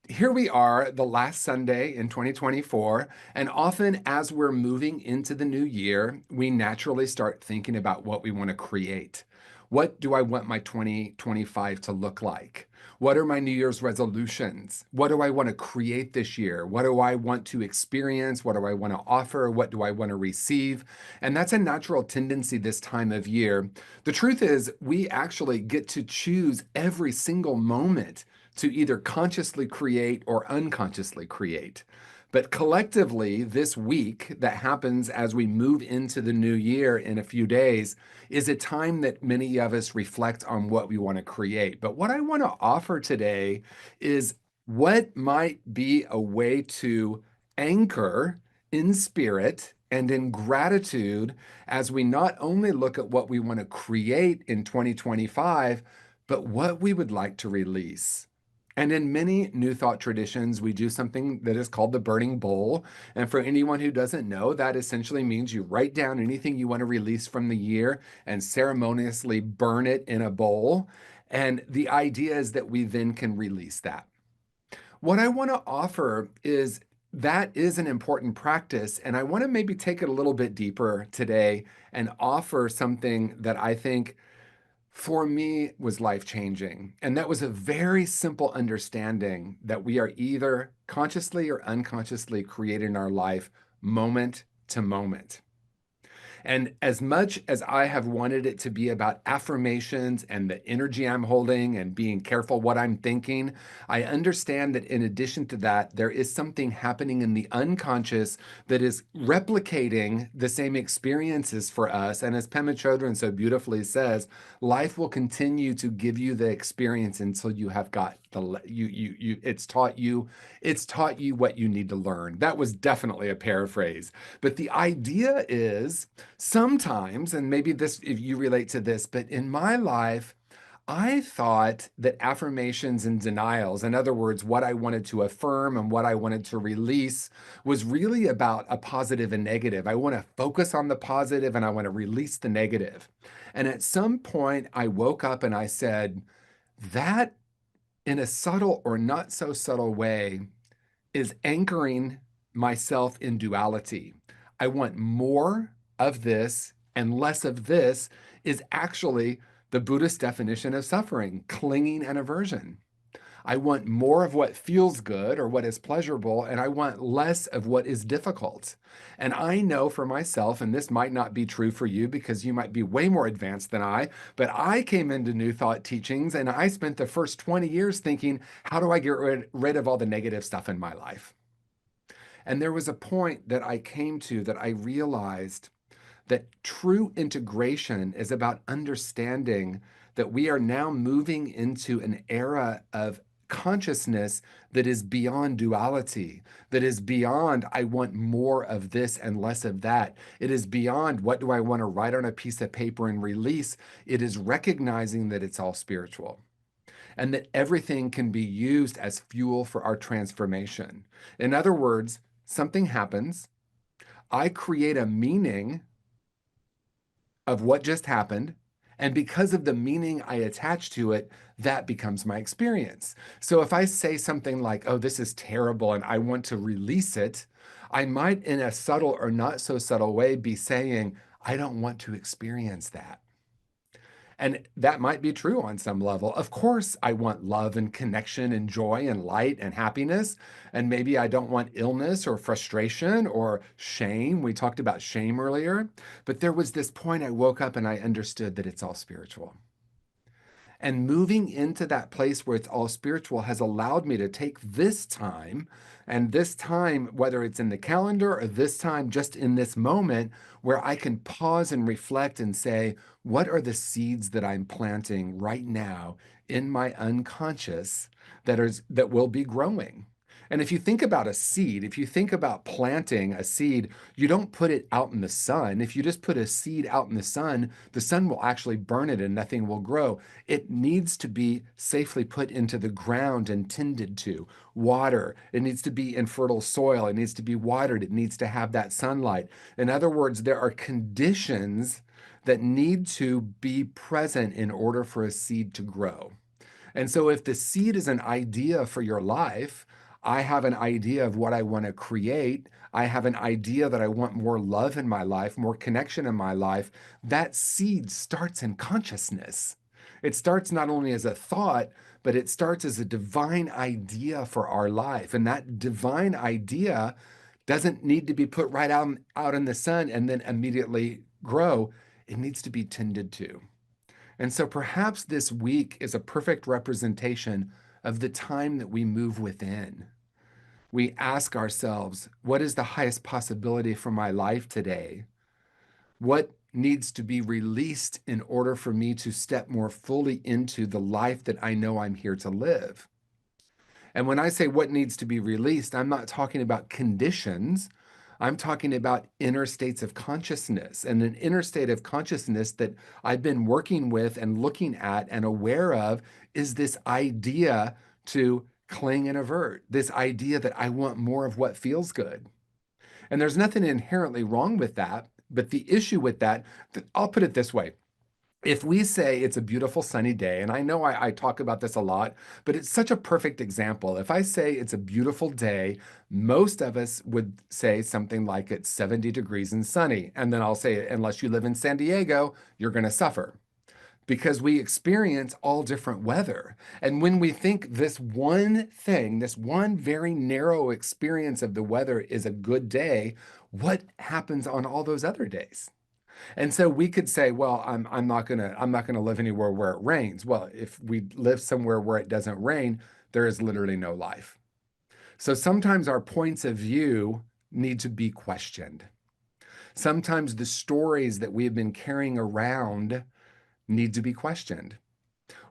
Here we are, the last Sunday in 2024, and often as we're moving into the new year, we naturally start thinking about what we want to create. What do I want my 2025 to look like? What are my New Year's resolutions? What do I want to create this year? What do I want to experience? What do I want to offer? What do I want to receive? And that's a natural tendency this time of year. The truth is, we actually get to choose every single moment to either consciously create or unconsciously create. But collectively, this week that happens as we move into the new year in a few days is a time that many of us reflect on what we want to create. But what I want to offer today is what might be a way to anchor in spirit and in gratitude as we not only look at what we want to create in 2025, but what we would like to release. And in many New Thought traditions, we do something that is called the burning bowl. And for anyone who doesn't know, that essentially means you write down anything you want to release from the year and ceremoniously burn it in a bowl. And the idea is that we then can release that. What I want to offer is that is an important practice. And I want to maybe take it a little bit deeper today and offer something that I think for me was life changing. And that was a very simple understanding that we are either consciously or unconsciously creating our life moment to moment. And as much as I have wanted it to be about affirmations and the energy I'm holding and being careful what I'm thinking, I understand that in addition to that, there is something happening in the unconscious that is replicating the same experiences for us. And as Pema Chodron so beautifully says, life will continue to give you the experience until you have got it's taught you what you need to learn. That was definitely a paraphrase. But the idea is sometimes, and maybe this, if you relate to this, but in my life, I thought that affirmations and denials, in other words, what I wanted to affirm and what I wanted to release, was really about a positive and negative. I want to focus on the positive and I want to release the negative. And at some point, I woke up and I said, that in a subtle or not so subtle way is anchoring myself in duality. I want more of this and less of this is actually the Buddhist definition of suffering, clinging and aversion. I want more of what feels good or what is pleasurable, and I want less of what is difficult. And I know for myself, and this might not be true for you because you might be way more advanced than I, but I came into New Thought teachings and I spent the first 20 years thinking, how do I get rid of all the negative stuff in my life? And there was a point that I came to that I realized that true integration is about understanding that we are now moving into an era of consciousness that is beyond duality, that is beyond, I want more of this and less of that. It is beyond, what do I want to write on a piece of paper and release? It is recognizing that it's all spiritual and that everything can be used as fuel for our transformation. In other words, something happens, I create a meaning of what just happened. And because of the meaning I attach to it, that becomes my experience. So if I say something like, oh, this is terrible and I want to release it, I might, in a subtle or not so subtle way, be saying, I don't want to experience that. And that might be true on some level. Of course, I want love and connection and joy and light and happiness. And maybe I don't want illness or frustration or shame. We talked about shame earlier. But there was this point I woke up and I understood that it's all spiritual. And moving into that place where it's all spiritual has allowed me to take this time, and this time, whether it's in the calendar or this time just in this moment, where I can pause and reflect and say, what are the seeds that I'm planting right now in my unconscious that will be growing? And if you think about a seed, if you think about planting a seed, you don't put it out in the sun. If you just put a seed out in the sun will actually burn it and nothing will grow. It needs to be safely put into the ground and tended to. Water, it needs to be in fertile soil. It needs to be watered. It needs to have that sunlight. In other words, there are conditions that need to be present in order for a seed to grow. And so if the seed is an idea for your life, I have an idea of what I want to create. I have an idea that I want more love in my life, more connection in my life. That seed starts in consciousness. It starts not only as a thought, but it starts as a divine idea for our life. And that divine idea doesn't need to be put right out in the sun and then immediately grow. It needs to be tended to. And so perhaps this week is a perfect representation of the time that we move within. We ask ourselves, what is the highest possibility for my life today? What needs to be released in order for me to step more fully into the life that I know I'm here to live? And when I say what needs to be released, I'm not talking about conditions. I'm talking about inner states of consciousness. And an inner state of consciousness that I've been working with and looking at and aware of is this idea to cling and avert, this idea that I want more of what feels good. And there's nothing inherently wrong with that. But the issue with that, I'll put it this way, if we say it's a beautiful sunny day, and I know I talk about this a lot, but it's such a perfect example. If I say it's a beautiful day, most of us would say something like it's 70 degrees and sunny. And then I'll say, unless you live in San Diego, you're going to suffer because we experience all different weather. And when we think this one thing, this one very narrow experience of the weather is a good day, what happens on all those other days? And so we could say, well, I'm not gonna live anywhere where it rains. Well, if we live somewhere where it doesn't rain, there is literally no life. So sometimes our points of view need to be questioned. Sometimes the stories that we have been carrying around need to be questioned.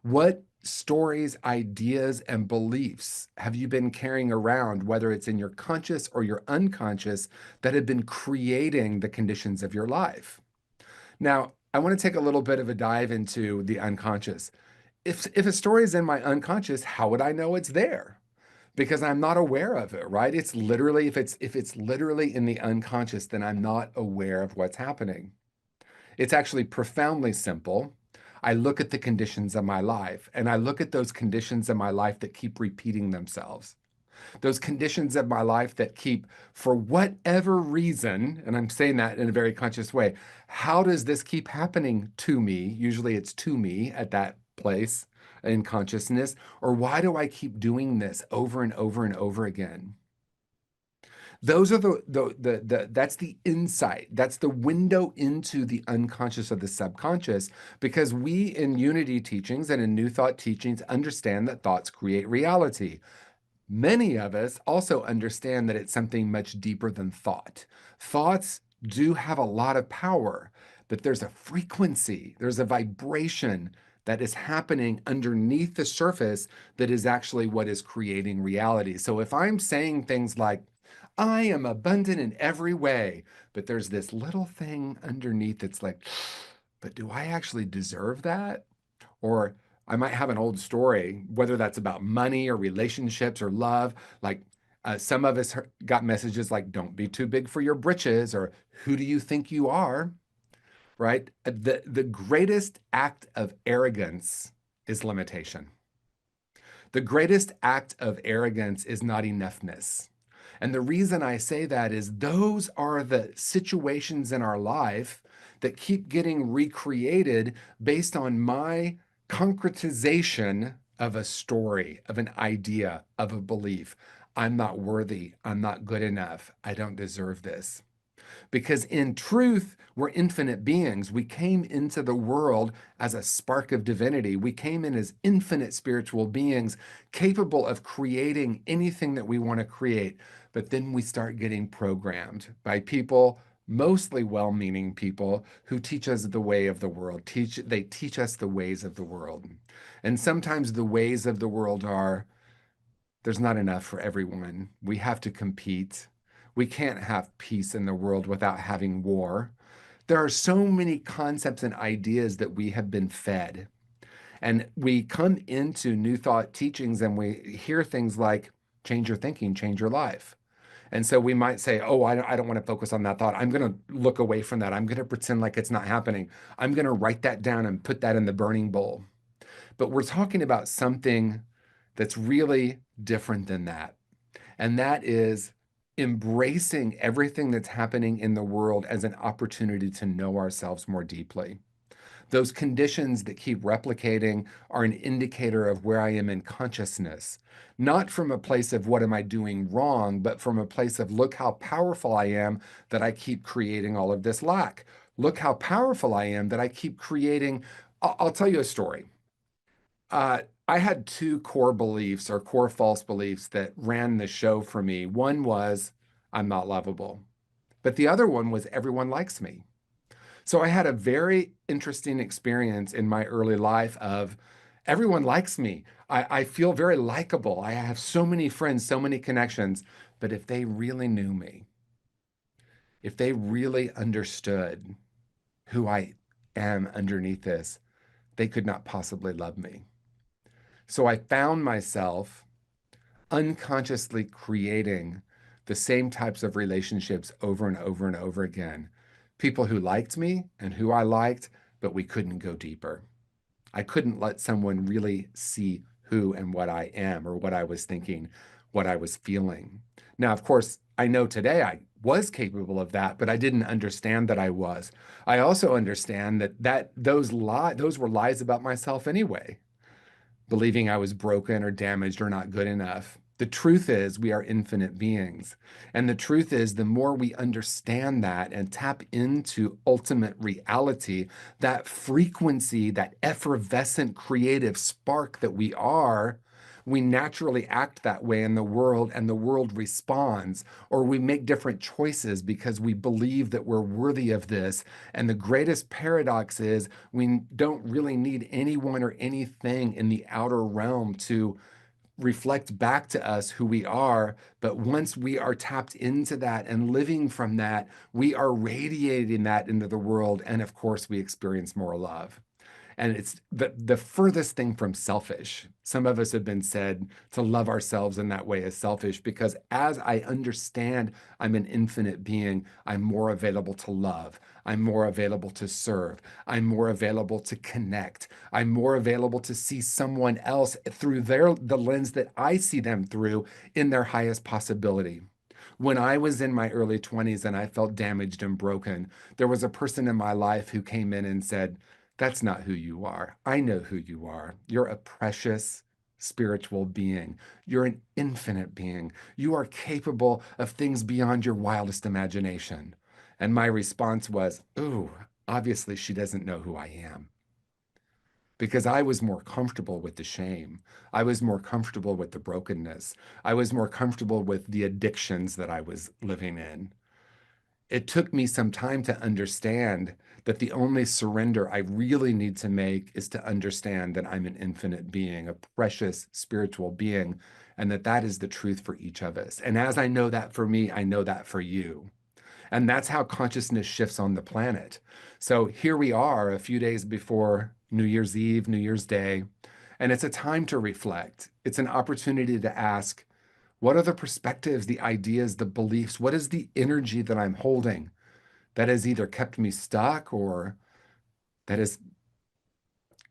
What stories, ideas, and beliefs have you been carrying around, whether it's in your conscious or your unconscious, that have been creating the conditions of your life? Now, I want to take a little bit of a dive into the unconscious. If a story is in my unconscious, how would I know it's there? Because I'm not aware of it, right? It's literally if it's literally in the unconscious, then I'm not aware of what's happening. It's actually profoundly simple. I look at the conditions of my life, and I look at those conditions of my life that keep repeating themselves, those conditions of my life that keep, for whatever reason, and I'm saying that in a very conscious way, how does this keep happening to me? Usually it's to me at that place in consciousness, or why do I keep doing this over and over and over again? Those are that's the insight. That's the window into the unconscious or the subconscious, because we in unity teachings and in new thought teachings understand that thoughts create reality. Many of us also understand that it's something much deeper than thought. Thoughts do have a lot of power, but there's a frequency, there's a vibration that is happening underneath the surface that is actually what is creating reality. So if I'm saying things like, I am abundant in every way, but there's this little thing underneath that's like, but do I actually deserve that? Or I might have an old story, whether that's about money or relationships or love. Like some of us got messages like, don't be too big for your britches, or who do you think you are? Right? The greatest act of arrogance is limitation. The greatest act of arrogance is not enoughness. And the reason I say that is those are the situations in our life that keep getting recreated based on my concretization of a story, of an idea, of a belief. I'm not worthy. I'm not good enough. I don't deserve this. Because in truth, we're infinite beings. We came into the world as a spark of divinity. We came in as infinite spiritual beings, capable of creating anything that we want to create. But then we start getting programmed by people, mostly well-meaning people, who teach us the way of the world. They teach us the ways of the world. And sometimes the ways of the world are, there's not enough for everyone. We have to compete. We can't have peace in the world without having war. There are so many concepts and ideas that we have been fed. And we come into New Thought teachings and we hear things like, change your thinking, change your life. And so we might say, oh, I don't want to focus on that thought. I'm going to look away from that. I'm going to pretend like it's not happening. I'm going to write that down and put that in the burning bowl. But we're talking about something that's really different than that. And that is embracing everything that's happening in the world as an opportunity to know ourselves more deeply. Those conditions that keep replicating are an indicator of where I am in consciousness, not from a place of what am I doing wrong, but from a place of look how powerful I am that I keep creating all of this lack. Look how powerful I am that I keep creating. I'll tell you a story. I had two core beliefs or core false beliefs that ran the show for me. One was I'm not lovable, but the other one was everyone likes me. So I had a very interesting experience in my early life of everyone likes me. I feel very likable. I have so many friends, so many connections. But if they really knew me, if they really understood who I am underneath this, they could not possibly love me. So I found myself unconsciously creating the same types of relationships over and over and over again. People who liked me and who I liked, but we couldn't go deeper. I couldn't let someone really see who and what I am or what I was thinking, what I was feeling. Now, of course, I know today I was capable of that, but I didn't understand that I was. I also understand that those were lies about myself anyway, believing I was broken or damaged or not good enough. The truth is, we are infinite beings. And the truth is, the more we understand that and tap into ultimate reality, that frequency, that effervescent creative spark that we are, we naturally act that way in the world and the world responds, or we make different choices because we believe that we're worthy of this. And the greatest paradox is we don't really need anyone or anything in the outer realm to reflect back to us who we are. But once we are tapped into that and living from that, we are radiating that into the world. And of course, we experience more love. And it's the furthest thing from selfish. Some of us have been said to love ourselves in that way as selfish because as I understand I'm an infinite being, I'm more available to love. I'm more available to serve. I'm more available to connect. I'm more available to see someone else through the lens that I see them through in their highest possibility. When I was in my early 20s and I felt damaged and broken, there was a person in my life who came in and said, that's not who you are. I know who you are. You're a precious spiritual being. You're an infinite being. You are capable of things beyond your wildest imagination. And my response was, ooh, obviously she doesn't know who I am. Because I was more comfortable with the shame. I was more comfortable with the brokenness. I was more comfortable with the addictions that I was living in. It took me some time to understand that the only surrender I really need to make is to understand that I'm an infinite being, a precious spiritual being, and that that is the truth for each of us. And as I know that for me, I know that for you. And that's how consciousness shifts on the planet. So here we are a few days before New Year's Eve, New Year's Day, and it's a time to reflect. It's an opportunity to ask, what are the perspectives, the ideas, the beliefs? What is the energy that I'm holding that has either kept me stuck or that has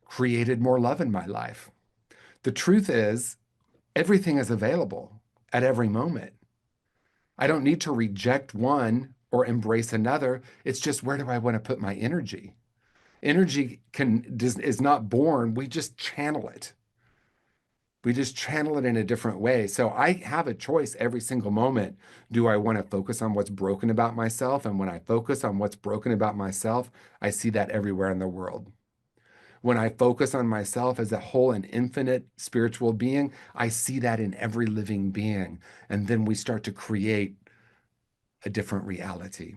created more love in my life? The truth is, everything is available at every moment. I don't need to reject one or embrace another. It's just where do I want to put my energy? Energy is not born, we just channel it. We just channel it in a different way. So I have a choice every single moment. Do I want to focus on what's broken about myself? And when I focus on what's broken about myself, I see that everywhere in the world. When I focus on myself as a whole and infinite spiritual being, I see that in every living being. And then we start to create a different reality.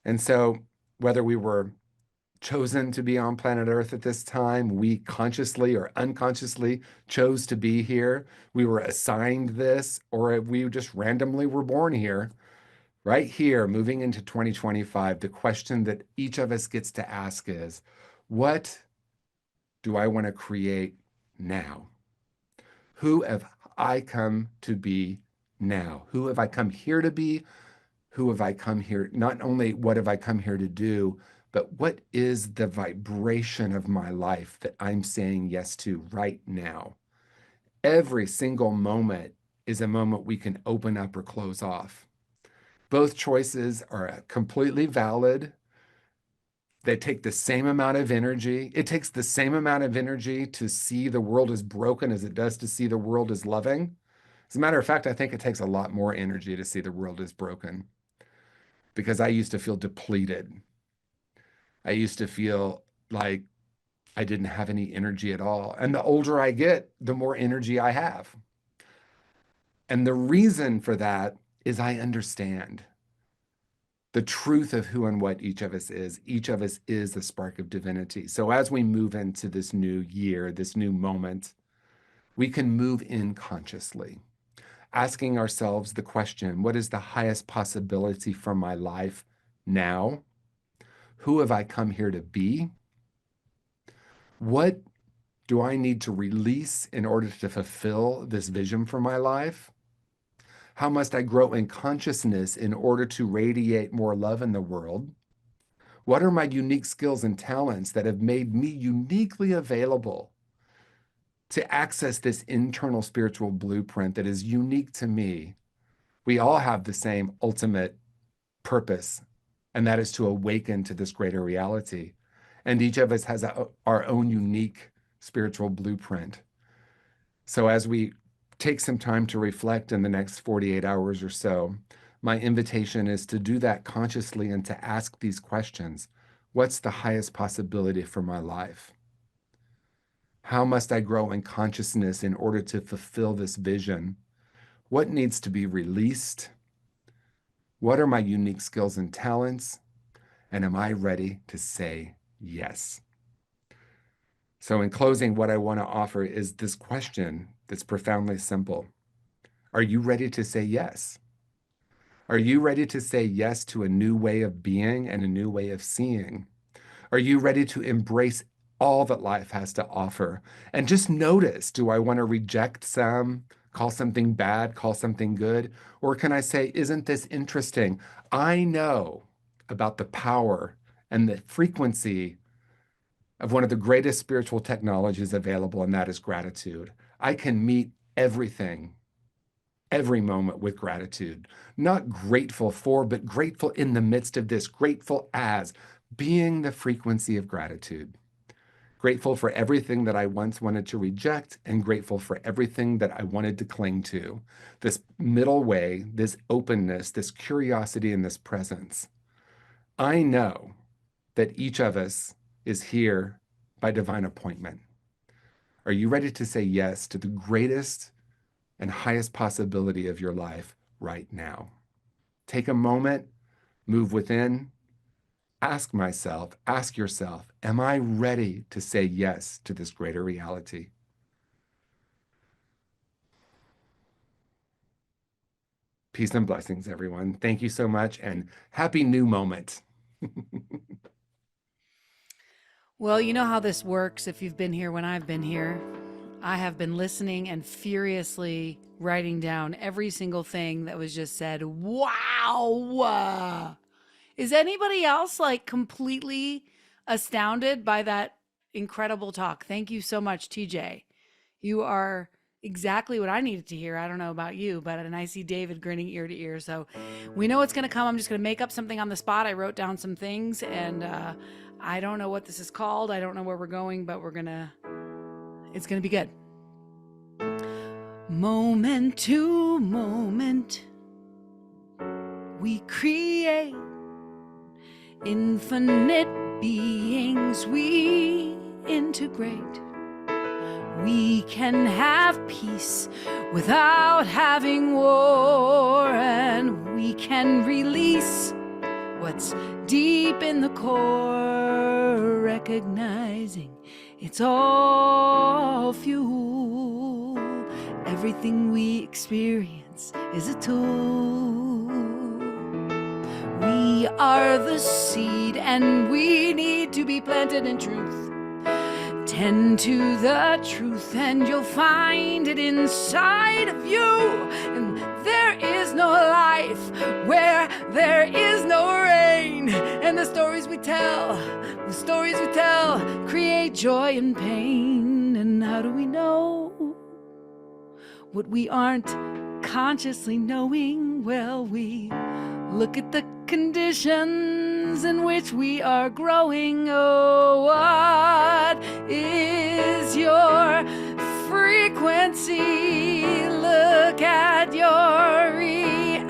And so, whether we were chosen to be on planet Earth at this time. We consciously or unconsciously chose to be here. We were assigned this, or we just randomly were born here. Right here, moving into 2025, the question that each of us gets to ask is, what do I want to create now? Who have I come to be now? Who have I come here to be? Who have I come here? Not only what have I come here to do, but what is the vibration of my life that I'm saying yes to right now? Every single moment is a moment we can open up or close off. Both choices are completely valid. They take the same amount of energy. It takes the same amount of energy to see the world as broken as it does to see the world as loving. As a matter of fact, I think it takes a lot more energy to see the world as broken because I used to feel depleted. I used to feel like I didn't have any energy at all. And the older I get, the more energy I have. And the reason for that is I understand the truth of who and what each of us is. Each of us is a spark of divinity. So as we move into this new year, this new moment, we can move in consciously, asking ourselves the question, what is the highest possibility for my life now? Who have I come here to be? What do I need to release in order to fulfill this vision for my life? How must I grow in consciousness in order to radiate more love in the world? What are my unique skills and talents that have made me uniquely available to access this internal spiritual blueprint that is unique to me? We all have the same ultimate purpose, and that is to awaken to this greater reality. And each of us has our own unique spiritual blueprint. So as we take some time to reflect in the next 48 hours or so, my invitation is to do that consciously and to ask these questions. What's the highest possibility for my life? How must I grow in consciousness in order to fulfill this vision? What needs to be released? What are my unique skills and talents? And am I ready to say yes? So in closing, what I want to offer is this question that's profoundly simple. Are you ready to say yes? Are you ready to say yes to a new way of being and a new way of seeing? Are you ready to embrace all that life has to offer? And just notice, do I want to reject some, call something bad, call something good? Or can I say, isn't this interesting? I know about the power and the frequency of one of the greatest spiritual technologies available, and that is gratitude. I can meet everything, every moment with gratitude, not grateful for, but grateful in the midst of this, grateful as being the frequency of gratitude. Grateful for everything that I once wanted to reject and grateful for everything that I wanted to cling to. This middle way, this openness, this curiosity, and this presence. I know that each of us is here by divine appointment. Are you ready to say yes to the greatest and highest possibility of your life right now? Take a moment, move within, ask yourself, am I ready to say yes to this greater reality? Peace and blessings, everyone. Thank you so much and happy new moment. Well, you know how this works if you've been here when I've been here. I have been listening and furiously writing down every single thing that was just said. Wow. Is anybody else like completely astounded by that incredible talk? Thank you so much, TJ. You are exactly what I needed to hear. I don't know about you, but and I see David grinning ear to ear. So we know what's going to come. I'm just going to make up something on the spot. I wrote down some things and I don't know what this is called. I don't know where we're going, but it's going to be good. Moment to moment, we create infinite beings, we integrate. We can have peace without having war, and we can release what's deep in the core, recognizing it's all fuel. Everything we experience is a tool. We are the seed and we need to be planted in truth. Tend to the truth and you'll find it inside of you. And there is no life where there is no rain. And the stories we tell create joy and pain. And how do we know what we aren't consciously knowing, well, we look at the conditions in which we are growing. Oh, what is your frequency? Look at your reality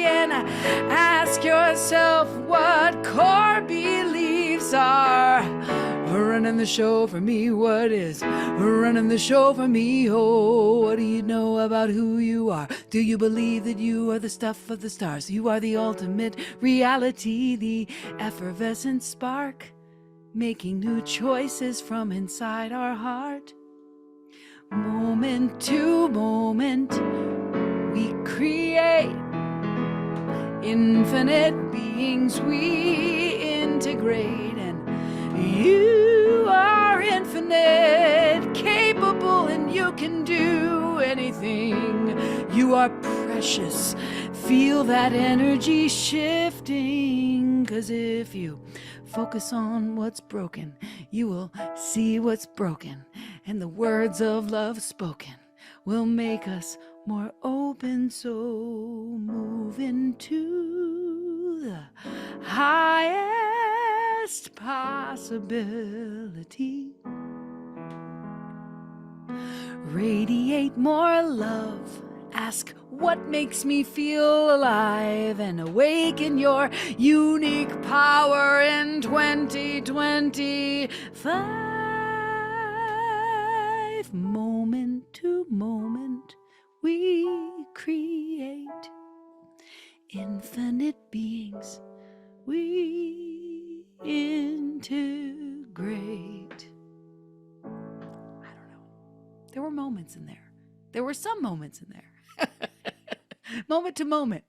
and ask yourself what core beliefs are running the show for me. What is running the show for me? Oh, what do you know about who you are? Do you believe that you are the stuff of the stars? You are the ultimate reality, the effervescent spark, making new choices from inside our heart. Moment to moment, we create infinite beings, we integrate, and you are infinite, capable, and you can do anything. You are precious. Feel that energy shifting, 'cause if you focus on what's broken, you will see what's broken, and the words of love spoken will make us more open. So move into the highest possibility. Radiate more love. Ask what makes me feel alive, and awaken your unique power in 2025. Moment to moment, we create infinite beings. We integrate. I don't know. There were moments in there. There were some moments in there. Moment to moment.